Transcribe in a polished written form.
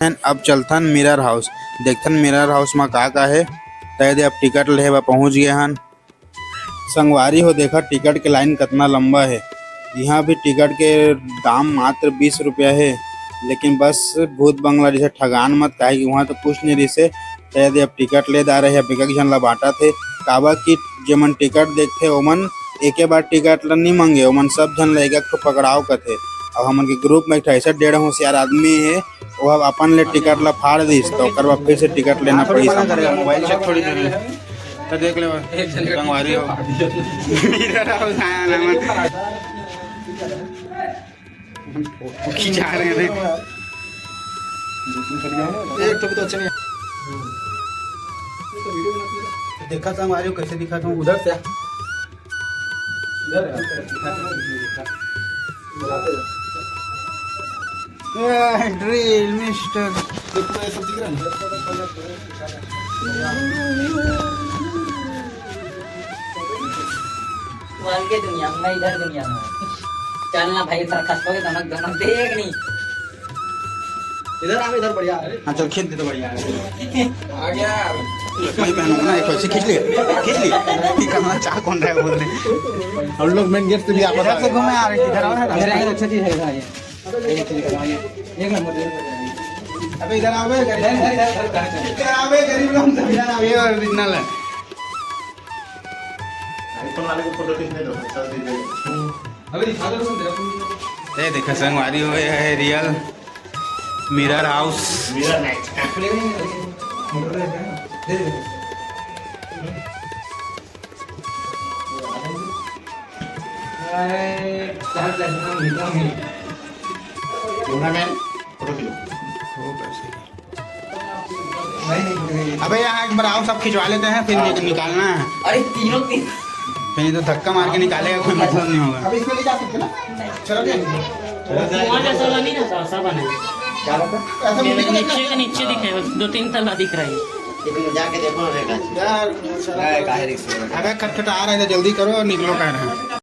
अब चलथन mirror house, देखथन mirror house में का है। तय अब टिकट लेहे बा पहुंच गए हन। संगवारी हो देखा टिकट के लाइन कितना लंबा है। यहाँ भी टिकट के दाम मात्र 20 रुपया है। लेकिन बस भूत बंगला जैसे ठगान मत, काहे कि वहाँ तो कुछ नहीं रिसे। तय अब टिकट ले दा रहे अब एक झन ला बांटा थे। काबा की जेमन टिकट देखते ओमन एके बार टिकट ला नहीं मांगे, ओमन सब झन ला एक पकड़ाव कथे। अब हमन के ग्रुप में 1.5 होशियार आदमी है, वो अब अपन ले टिकट ला फाड़ दिस तो ओकर बाद फिर से टिकट लेना पड़ी। मोबाइल चेक थोड़ी देर ले तो देख ले संगवारी हो मिरर हाउस आया ना मन खिंचा रहे हैं। एक तो भी तो अच्छा नहीं देखा संगवारी हो कैसे दिखा था उधर से ड्रिल मिस्टर देखो ये सब दिख रहा है। के दुनिया में इधर दुनिया में चलना भाई सरकस हो गए दोनों देख नहीं इधर आवे इधर बढ़िया है। हाँ चल खींच दे तो बढ़िया आ गया। मैं पहनूंगा ना एक ऐसे खींच लिए ठीक करना चाह कौन रहा है बोल रहे हम लोग मेन गेट से भी इधर से घूमे आ रहे इधर आओ ना अच्छा चीज है भाई एक नंबर। अबे इधर आओ इधर आओ गरीब लोग सब इधर आओ, ये ओरिजिनल है। आईफोन वाले को फोटो खींचने दो चल दीजिए। अबे दिखा दो तुम ये देखा संगवारी हुए है real mirror house. Mirror night tournament photo खींचो। अबे यहाँ एक बार आओ सब खिंचवा लेते हैं फिर निकालना है। अरे तीनों तीन फिर तो धक्का मार के निकालेगा कोई मतलब नहीं होगा। अब इसमें ले जा सकते ना चलो वहाँ जैसा वाला नहीं ना ऐसा बना है। क्या रहता ऐसा ये मुझे नीचे के नीचे दिख रहा है 2-3 तला दिख रहा है। जाके देखो ना यार अबे खटखटा आ रहा है जल्दी करो निकलो कह रहे हैं।